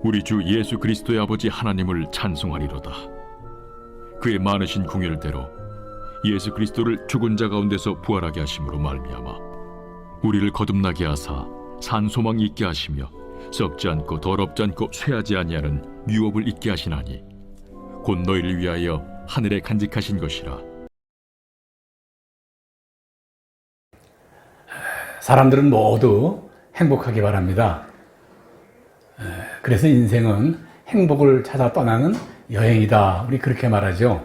우리 주 예수 그리스도의 아버지 하나님을 찬송하리로다. 그의 많으신 궁율대로 예수 그리스도를 죽은 자 가운데서 부활하게 하심으로 말미암아 우리를 거듭나게 하사 산 소망이 있게 하시며 썩지 않고 더럽지 않고 쇠하지 아니하는 유업을 있게 하시나니 곧 너희를 위하여 하늘에 간직하신 것이라. 사람들은 모두 행복하기 바랍니다. 그래서 인생은 행복을 찾아 떠나는 여행이다, 우리 그렇게 말하죠.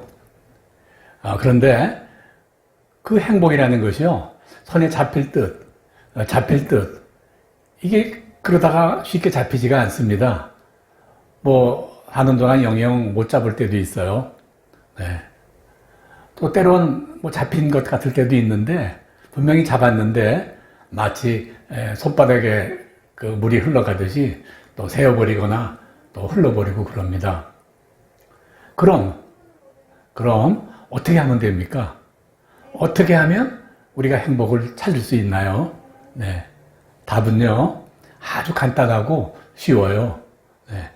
그런데 그 행복이라는 것이요, 손에 잡힐 듯 이게 그러다가 쉽게 잡히지가 않습니다. 하는 동안 영영 못 잡을 때도 있어요. 네. 또 때론 뭐 잡힌 것 같을 때도 있는데 분명히 잡았는데 마치 손바닥에 그 물이 흘러가듯이 또 새어버리거나 또 흘러버리고 그럽니다. 그럼 어떻게 하면 됩니까? 어떻게 하면 우리가 행복을 찾을 수 있나요? 네. 답은요, 아주 간단하고 쉬워요. 네.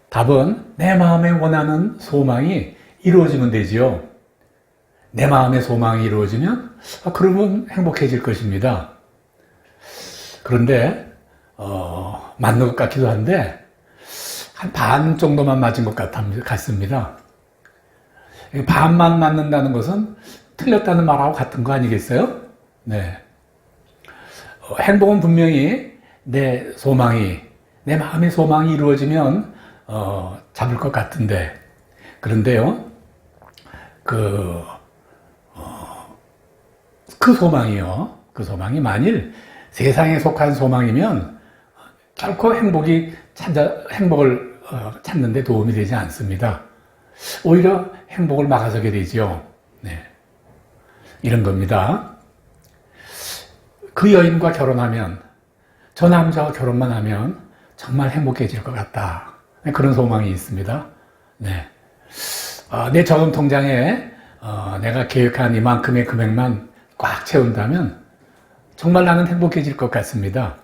답은 내 마음에 원하는 소망이 이루어지면 되지요. 내 마음의 소망이 이루어지면 그러면 행복해질 것입니다. 그런데 맞는 것 같기도 한데 한 반 정도만 맞은 것 같습니다. 반만 맞는다는 것은 틀렸다는 말하고 같은 거 아니겠어요? 네. 행복은 분명히 내 마음의 소망이 이루어지면 잡을 것 같은데, 그런데요, 그 소망이 만일 세상에 속한 소망이면 결코 행복을 찾는 데 도움이 되지 않습니다. 오히려 행복을 막아서게 되죠. 네. 이런 겁니다. 그 여인과 결혼하면, 저 남자와 결혼만 하면 정말 행복해질 것 같다. 그런 소망이 있습니다. 네. 내 저금 통장에 내가 계획한 이만큼의 금액만 꽉 채운다면 정말 나는 행복해질 것 같습니다.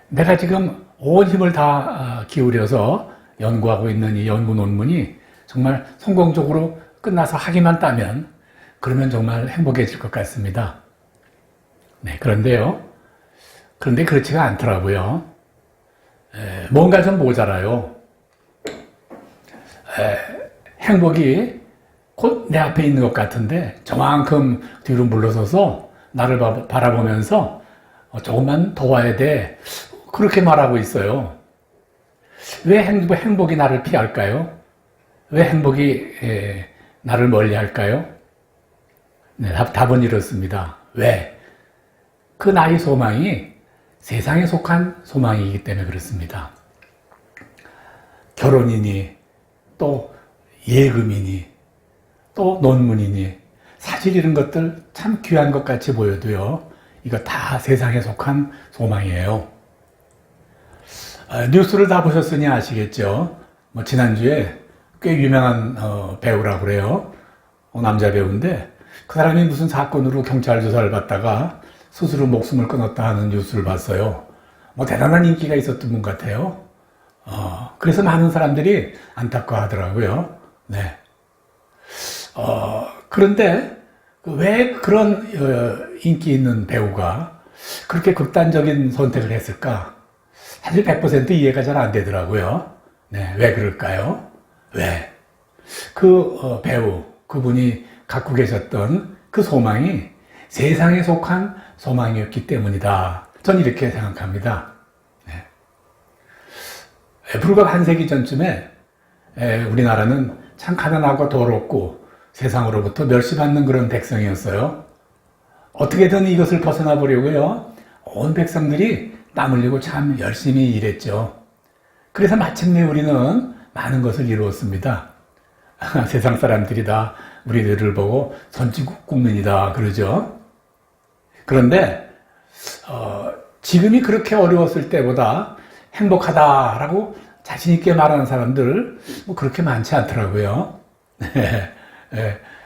내가 지금 온 힘을 다 기울여서 연구하고 있는 이 연구 논문이 정말 성공적으로 끝나서 학위만 따면 그러면 정말 행복해질 것 같습니다. 네, 그런데 그렇지가 않더라고요. 뭔가 좀 모자라요. 행복이 곧 내 앞에 있는 것 같은데 저만큼 뒤로 물러서서 나를 바라보면서 조금만 더 와야 돼. 그렇게 말하고 있어요. 왜 행복이 나를 피할까요? 왜 행복이 나를 멀리할까요? 네, 답은 이렇습니다. 왜? 그 나의 소망이 세상에 속한 소망이기 때문에 그렇습니다. 결혼이니 또 예금이니 또 논문이니 사실 이런 것들 참 귀한 것 같이 보여도요, 이거 다 세상에 속한 소망이에요. 뉴스를 다 보셨으니 아시겠죠? 뭐 지난주에 꽤 유명한 배우라고 그래요. 남자 배우인데 그 사람이 무슨 사건으로 경찰 조사를 받다가 스스로 목숨을 끊었다 하는 뉴스를 봤어요. 뭐 대단한 인기가 있었던 분 같아요. 그래서 많은 사람들이 안타까워하더라고요. 네. 그런데 왜 그런 인기 있는 배우가 그렇게 극단적인 선택을 했을까? 사실 100% 이해가 잘 안 되더라고요. 네, 왜 그럴까요? 왜? 그 배우, 그분이 갖고 계셨던 그 소망이 세상에 속한 소망이었기 때문이다. 전 이렇게 생각합니다. 네. 불과 한 세기 전쯤에 우리나라는 참 가난하고 더럽고 세상으로부터 멸시받는 그런 백성이었어요. 어떻게든 이것을 벗어나 보려고요, 온 백성들이 땀 흘리고 참 열심히 일했죠. 그래서 마침내 우리는 많은 것을 이루었습니다. 세상 사람들이 다 우리들을 보고 선진국 국민이다 그러죠. 그런데 지금이 그렇게 어려웠을 때보다 행복하다라고 자신 있게 말하는 사람들 뭐 그렇게 많지 않더라고요.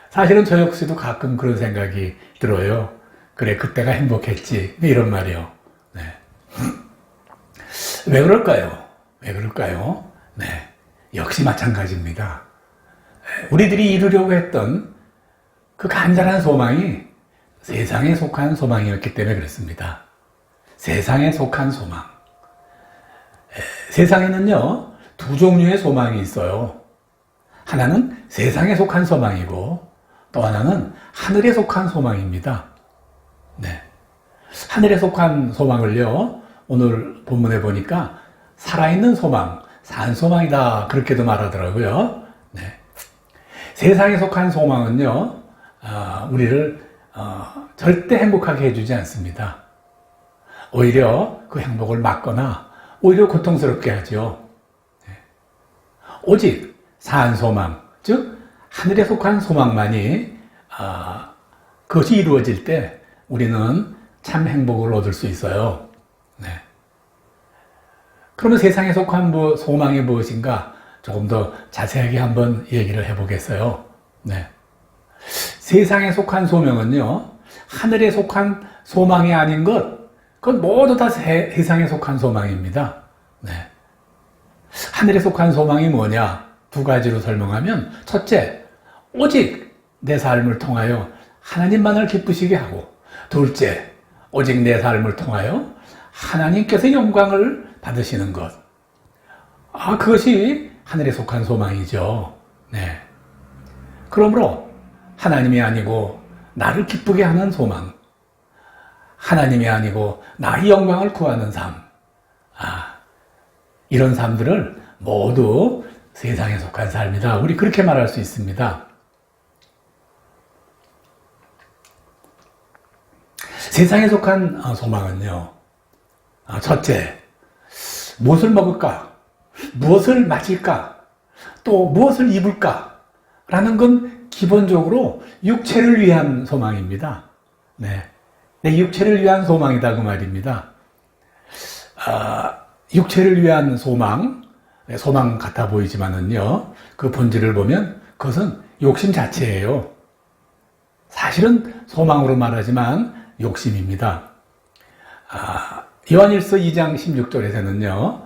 사실은 저 역시도 가끔 그런 생각이 들어요. 그래, 그때가 행복했지, 이런 말이요. 네. 왜 그럴까요? 네, 역시 마찬가지입니다. 우리들이 이루려고 했던 그 간절한 소망이 세상에 속한 소망이었기 때문에 그렇습니다. 세상에 속한 소망. 세상에는요, 두 종류의 소망이 있어요. 하나는 세상에 속한 소망이고 또 하나는 하늘에 속한 소망입니다. 네. 하늘에 속한 소망을요, 오늘 본문에 보니까 살아있는 소망, 산 소망이다 그렇게도 말하더라고요. 네. 세상에 속한 소망은요, 우리를 절대 행복하게 해주지 않습니다. 오히려 그 행복을 막거나 오히려 고통스럽게 하죠. 네. 오직 산 소망, 즉 하늘에 속한 소망만이 그것이 이루어질 때 우리는 참 행복을 얻을 수 있어요. 네. 그러면 세상에 속한 소망이 무엇인가 조금 더 자세하게 한번 얘기를 해보겠어요. 네. 세상에 속한 소명은요, 하늘에 속한 소망이 아닌 그건 모두 다 세상에 속한 소망입니다. 네. 하늘에 속한 소망이 뭐냐? 두 가지로 설명하면, 첫째, 오직 내 삶을 통하여 하나님만을 기쁘시게 하고, 둘째, 오직 내 삶을 통하여 하나님께서 영광을 받으시는 것. 그것이 하늘에 속한 소망이죠. 네. 그러므로 하나님이 아니고 나를 기쁘게 하는 소망, 하나님이 아니고 나의 영광을 구하는 삶, 이런 삶들을 모두 세상에 속한 삶이다. 우리 그렇게 말할 수 있습니다. 세상에 속한 소망은요, 첫째, 무엇을 먹을까? 무엇을 마실까? 또 무엇을 입을까? 라는 건 기본적으로 육체를 위한 소망입니다. 네. 내 육체를 위한 소망이다 그 말입니다. 육체를 위한 소망 같아 보이지만은요, 그 본질을 보면 그것은 욕심 자체예요. 사실은 소망으로 말하지만 욕심입니다. 요한일서 2장 16절에서는요,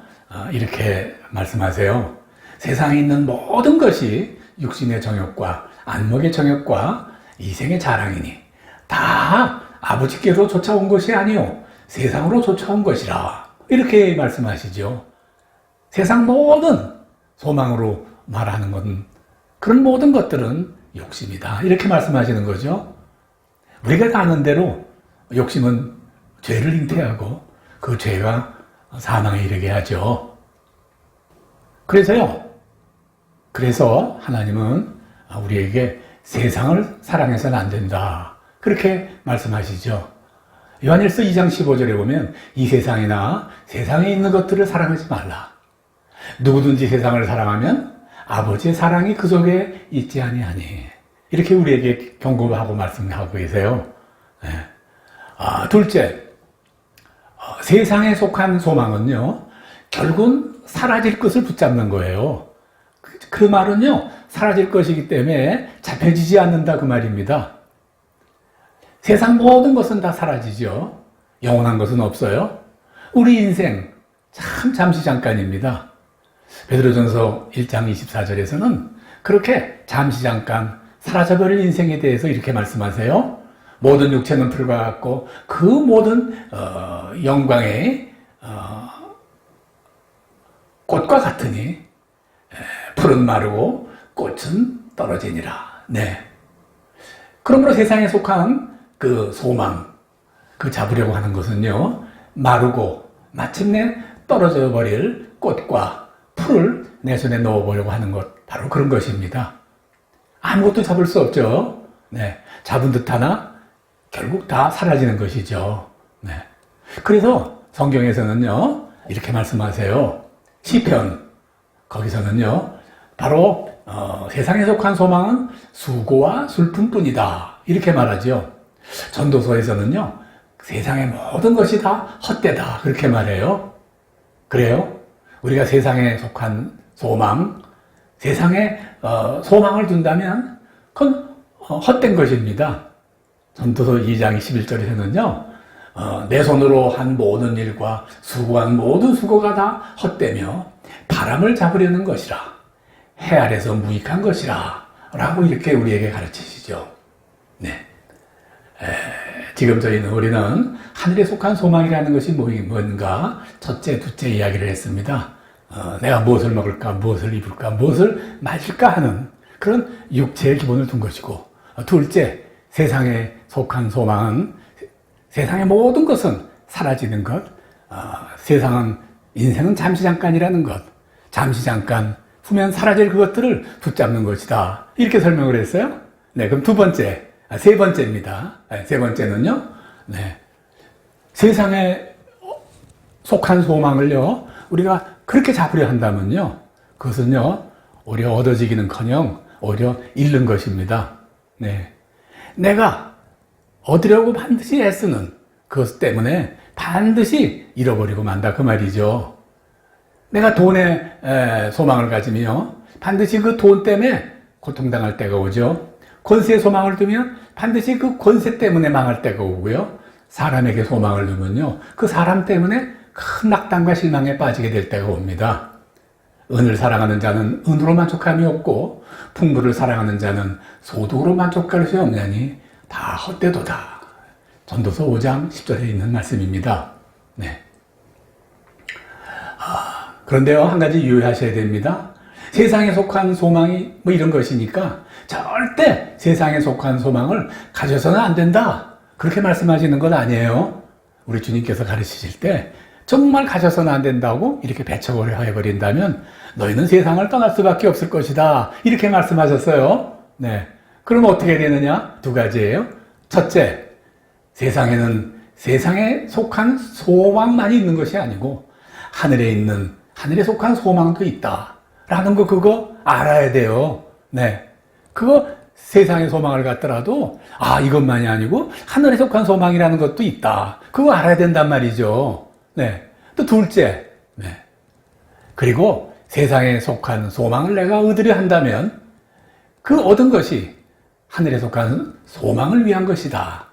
이렇게 말씀하세요. 세상에 있는 모든 것이 육신의 정욕과 안목의 정욕과 이생의 자랑이니 다 아버지께로 쫓아온 것이 아니요 세상으로 쫓아온 것이라. 이렇게 말씀하시죠. 세상 모든 소망으로 말하는 것은, 그런 모든 것들은 욕심이다. 이렇게 말씀하시는 거죠. 우리가 다 아는 대로 욕심은 죄를 잉태하고 그 죄가 사망에 이르게 하죠. 그래서 하나님은 우리에게 세상을 사랑해서는 안 된다. 그렇게 말씀하시죠. 요한일서 2장 15절에 보면 이 세상이나 세상에 있는 것들을 사랑하지 말라. 누구든지 세상을 사랑하면 아버지의 사랑이 그 속에 있지 아니하니. 이렇게 우리에게 경고하고 말씀하고 계세요. 네. 둘째, 세상에 속한 소망은요, 결국은 사라질 것을 붙잡는 거예요. 그 말은요, 사라질 것이기 때문에 잡혀지지 않는다 그 말입니다. 세상 모든 것은 다 사라지죠. 영원한 것은 없어요. 우리 인생 참 잠시 잠깐입니다. 베드로전서 1장 24절에서는 그렇게 잠시 잠깐 사라져버릴 인생에 대해서 이렇게 말씀하세요. 모든 육체는 풀과 같고 그 모든 영광의 꽃과 같으니 풀은 마르고 꽃은 떨어지니라. 네. 그러므로 세상에 속한 그 소망, 그 잡으려고 하는 것은요, 마르고 마침내 떨어져 버릴 꽃과 풀을 내 손에 넣어보려고 하는 것, 바로 그런 것입니다. 아무것도 잡을 수 없죠. 네. 잡은 듯 하나 결국 다 사라지는 것이죠. 네. 그래서 성경에서는요, 이렇게 말씀하세요. 시편, 거기서는요, 바로 세상에 속한 소망은 수고와 슬픔뿐이다. 이렇게 말하죠. 전도서에서는요, 세상의 모든 것이 다 헛되다. 그렇게 말해요. 그래요? 우리가 세상에 속한 소망, 세상에 소망을 둔다면 그건 헛된 것입니다. 전도서 2장 21절에서는요, 내 손으로 한 모든 일과 수고한 모든 수고가 다 헛되며 바람을 잡으려는 것이라, 해 아래서 무익한 것이라 라고 이렇게 우리에게 가르치시죠. 네. 지금 우리는 하늘에 속한 소망이라는 것이 뭔가 첫째, 둘째 이야기를 했습니다. 내가 무엇을 먹을까, 무엇을 입을까, 무엇을 마실까 하는 그런 육체의 기본을 둔 것이고, 둘째, 세상에 속한 소망은 세상의 모든 것은 사라지는 것, 인생은 잠시 잠깐이라는 것, 잠시 잠깐 후면 사라질 그것들을 붙잡는 것이다. 이렇게 설명을 했어요. 네, 그럼 세 번째입니다. 세 번째는요, 네, 세상에 속한 소망을요, 우리가 그렇게 잡으려 한다면요, 그것은요, 오히려 얻어지기는커녕 오히려 잃는 것입니다. 네. 내가 얻으려고 반드시 애쓰는 그것 때문에 반드시 잃어버리고 만다 그 말이죠. 내가 돈에 소망을 가지며 반드시 그 돈 때문에 고통당할 때가 오죠. 권세에 소망을 두면 반드시 그 권세 때문에 망할 때가 오고요. 사람에게 소망을 두면요, 그 사람 때문에 큰 낙담과 실망에 빠지게 될 때가 옵니다. 은을 사랑하는 자는 은으로 만족함이 없고 풍부를 사랑하는 자는 소득으로 만족할 것이 없나니 다 헛되도다. 전도서 5장 10절에 있는 말씀입니다. 네. 그런데요, 한 가지 유의하셔야 됩니다. 세상에 속한 소망이 뭐 이런 것이니까 절대 세상에 속한 소망을 가져서는 안 된다. 그렇게 말씀하시는 건 아니에요. 우리 주님께서 가르치실 때 정말 가져서는 안 된다고 이렇게 배척을 해버린다면 너희는 세상을 떠날 수밖에 없을 것이다. 이렇게 말씀하셨어요. 네. 그럼 어떻게 되느냐? 두 가지예요. 첫째, 세상에는 세상에 속한 소망만이 있는 것이 아니고 하늘에 속한 소망도 있다. 라는 거 그거 알아야 돼요. 네. 그거 세상의 소망을 갖더라도 이것만이 아니고 하늘에 속한 소망이라는 것도 있다. 그거 알아야 된단 말이죠. 네. 또 둘째. 네. 그리고 세상에 속한 소망을 내가 얻으려 한다면 그 얻은 것이 하늘에 속한 소망을 위한 것이다.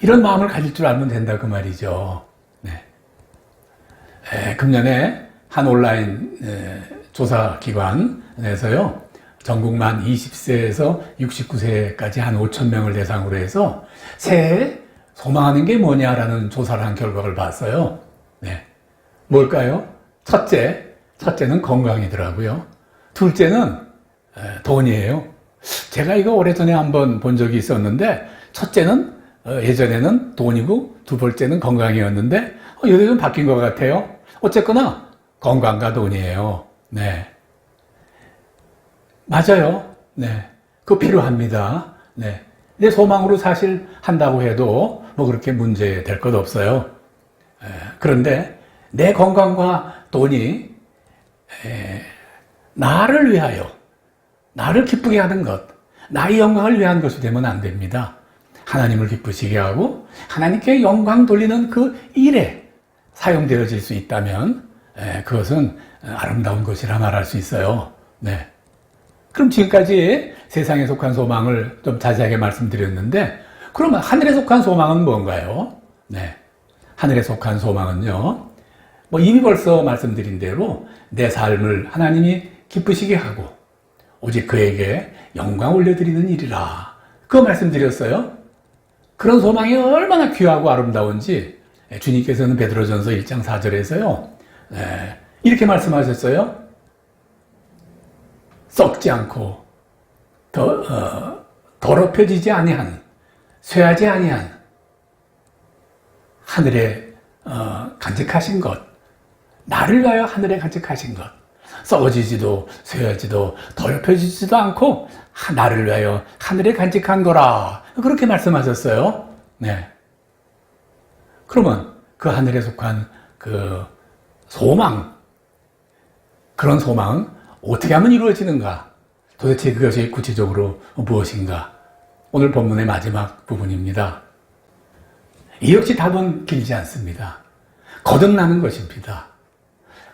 이런 마음을 가질 줄 알면 된다 그 말이죠. 네. 금년에 한 온라인 조사기관에서요, 전국 만 20세에서 69세까지 한 5,000명을 대상으로 해서 새해 소망하는 게 뭐냐라는 조사를 한 결과를 봤어요. 네. 뭘까요? 첫째는 건강이더라고요. 둘째는 돈이에요. 제가 이거 오래전에 한번 본 적이 있었는데, 첫째는 예전에는 돈이고 두 번째는 건강이었는데 요즘은 바뀐 것 같아요. 어쨌거나 건강과 돈이에요. 네. 맞아요. 네. 그거 필요합니다. 네. 내 소망으로 사실 한다고 해도 뭐 그렇게 문제 될 것 없어요. 그런데 내 건강과 돈이 나를 위하여, 나를 기쁘게 하는 것, 나의 영광을 위한 것이 되면 안 됩니다. 하나님을 기쁘시게 하고 하나님께 영광 돌리는 그 일에 사용되어질 수 있다면 그것은 아름다운 것이라 말할 수 있어요. 네. 그럼 지금까지 세상에 속한 소망을 좀 자세하게 말씀드렸는데, 그러면 하늘에 속한 소망은 뭔가요? 네. 하늘에 속한 소망은요, 뭐 이미 벌써 말씀드린 대로 내 삶을 하나님이 기쁘시게 하고 오직 그에게 영광 올려드리는 일이라. 그거 말씀드렸어요. 그런 소망이 얼마나 귀하고 아름다운지 주님께서는 베드로전서 1장 4절에서요, 이렇게 말씀하셨어요. 썩지 않고 더럽혀지지 아니한, 쇠하지 아니한 하늘에 간직하신 것, 나를 위하여 하늘에 간직하신 것, 썩어지지도 쇠하지도 더럽혀지지도 않고 나를 위하여 하늘에 간직한 거라. 그렇게 말씀하셨어요. 네. 그러면 그 하늘에 속한 그 소망, 그런 소망은 어떻게 하면 이루어지는가? 도대체 그것이 구체적으로 무엇인가? 오늘 본문의 마지막 부분입니다. 이 역시 답은 길지 않습니다. 거듭나는 것입니다.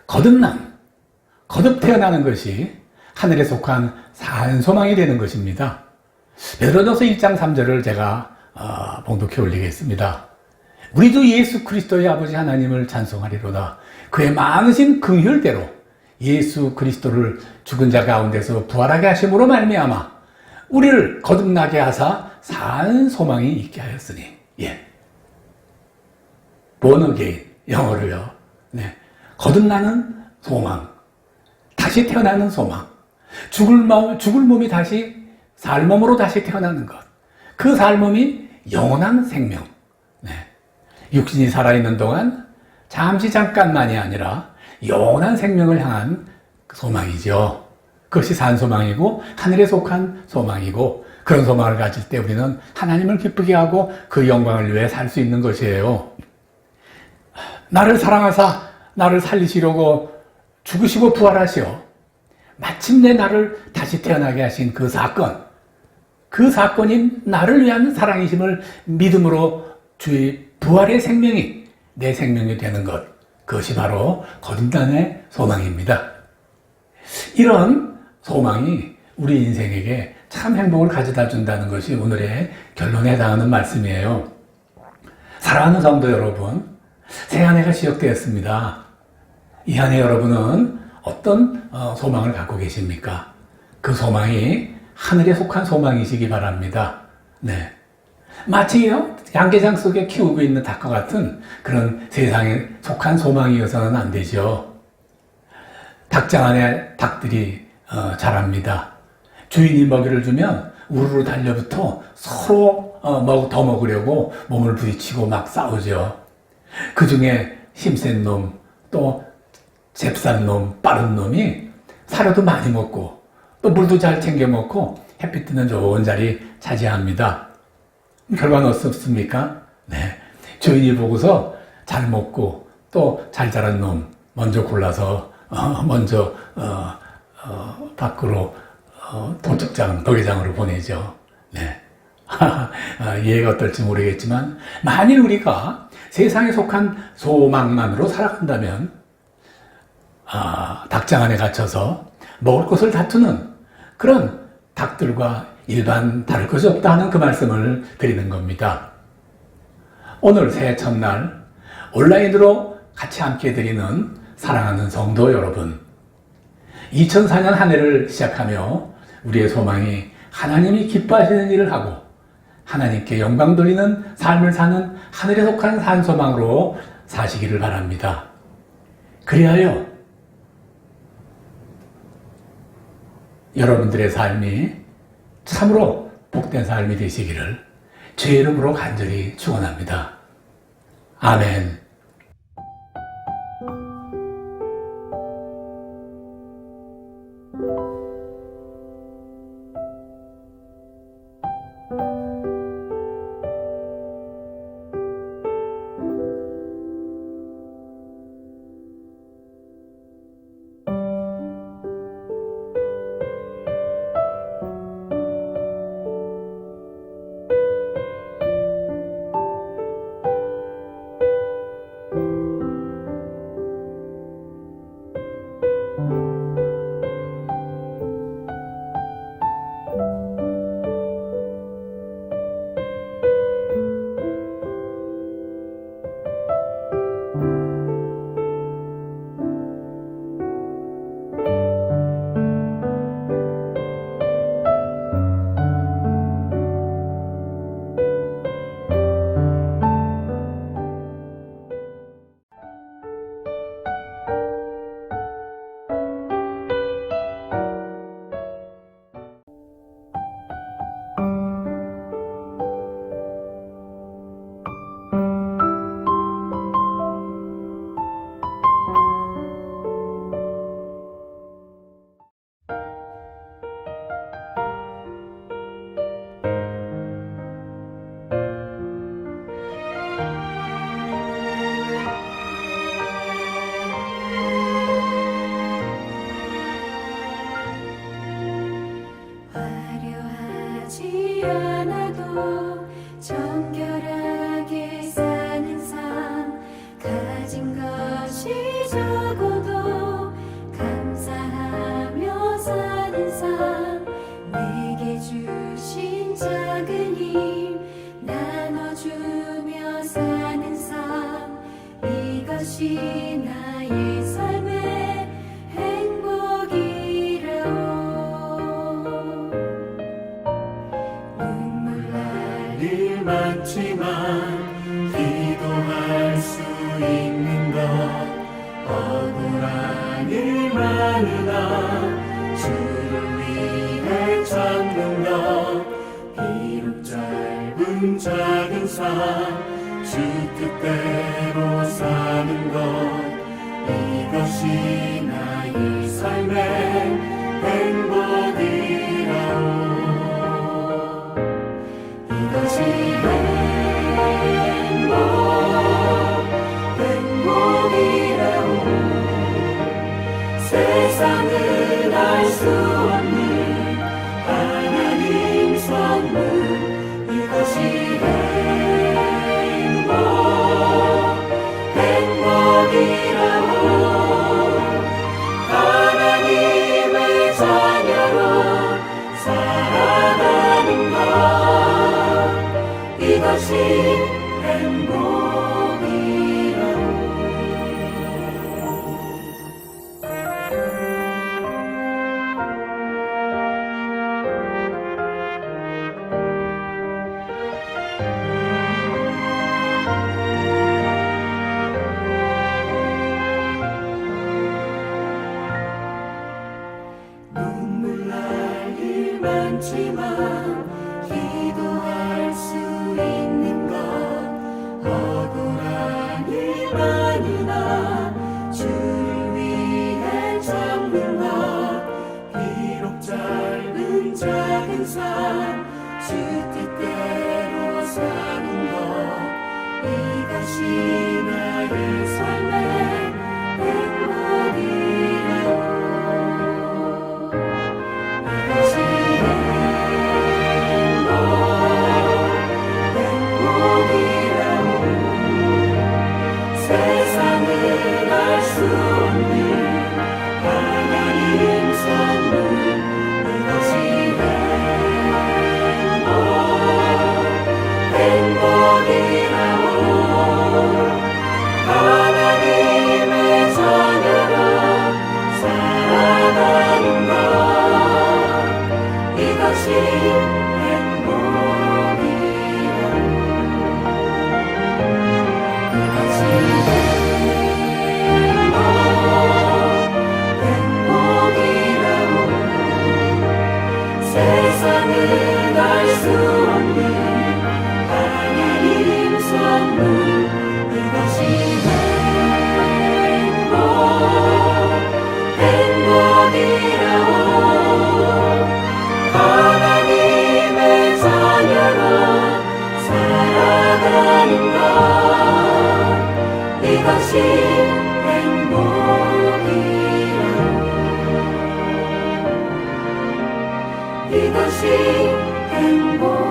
거듭 태어나는 것이 하늘에 속한 산 소망이 되는 것입니다. 베드로전서 1장 3절을 제가 봉독해 올리겠습니다. 우리 주 예수 그리스도의 아버지 하나님을 찬송하리로다. 그의 많으신 긍휼대로 예수 그리스도를 죽은 자 가운데서 부활하게 하심으로 말미암아 우리를 거듭나게 하사 산 소망이 있게 하였으니. 예. born again, 영어로요. 네. 거듭나는 소망, 다시 태어나는 소망, 죽을 몸이 다시 살 몸으로 다시 태어나는 것. 그 살 몸이 영원한 생명. 네. 육신이 살아있는 동안 잠깐만이 아니라 영원한 생명을 향한 소망이죠. 그것이 산소망이고 하늘에 속한 소망이고, 그런 소망을 가질 때 우리는 하나님을 기쁘게 하고 그 영광을 위해 살 수 있는 것이에요. 나를 사랑하사 나를 살리시려고 죽으시고 부활하시어 마침내 나를 다시 태어나게 하신 그 사건이 나를 위한 사랑이심을 믿음으로 주의 부활의 생명이 내 생명이 되는 것, 그것이 바로 거듭남의 소망입니다. 이런 소망이 우리 인생에게 참 행복을 가져다 준다는 것이 오늘의 결론에 해당하는 말씀이에요. 사랑하는 성도 여러분, 새 한 해가 시작되었습니다. 이 한 해 여러분은 어떤 소망을 갖고 계십니까? 그 소망이 하늘에 속한 소망이시기 바랍니다. 네. 마치 양계장 속에 키우고 있는 닭과 같은 그런 세상에 속한 소망이어서는 안 되죠. 닭장 안에 닭들이 자랍니다. 주인이 먹이를 주면 우르르 달려붙어 서로 더 먹으려고 몸을 부딪히고 막 싸우죠. 그 중에 힘센 놈, 또 잽싼 놈, 빠른 놈이 사료도 많이 먹고 또 물도 잘 챙겨 먹고 햇빛 뜨는 좋은 자리 차지합니다. 결과는 어떻습니까? 네. 주인이 보고서 잘 먹고 또 잘 자란 놈 먼저 골라서 밖으로 도계장으로 보내죠. 네. 이해가 어떨지 모르겠지만 만일 우리가 세상에 속한 소망만으로 살아간다면 닭장 안에 갇혀서 먹을 것을 다투는 그런 닭들과 일반 다를 것이 없다 하는 그 말씀을 드리는 겁니다. 오늘 새해 첫날 온라인으로 같이 함께 드리는 사랑하는 성도 여러분, 2004년 한 해를 시작하며 우리의 소망이 하나님이 기뻐하시는 일을 하고 하나님께 영광 돌리는 삶을 사는 하늘에 속한 산 소망으로 사시기를 바랍니다. 그리하여 여러분들의 삶이 참으로 복된 삶이 되시기를 주의 이름으로 간절히 축원합니다. 아멘. 많지만 기도할 수 있는 것 억울한 일 많으나 주를 위해 찾는 것 비록 짧은 작은 삶 주 뜻대로 사는 것 이것이 나의 삶의 행복이라오 이것이 행복이라오 세상은 알 이것이 행복이라고. 눈물 날 일 많지만 기도할 수 있는 것, 억울한 일 많으나 주를 위해 참는 것, 비록 짧은 작은 삶 주 뜻대로 사는 것, 이것이 나의 삶의 행복이라고. 이것이 행복이라고. 세상은 알 수 없는 하나님 선물, 이것이 행복이라고. 하나님의 자녀로 살아가는 것, 이것이 행복이라고. 이것이 행복이라고. 세상은 알 수 없는 하나님 선물, 이것이 행복이라고. 하나님의 자녀로 살아가는 것, 이것이 행복이라고. 이것이 행복.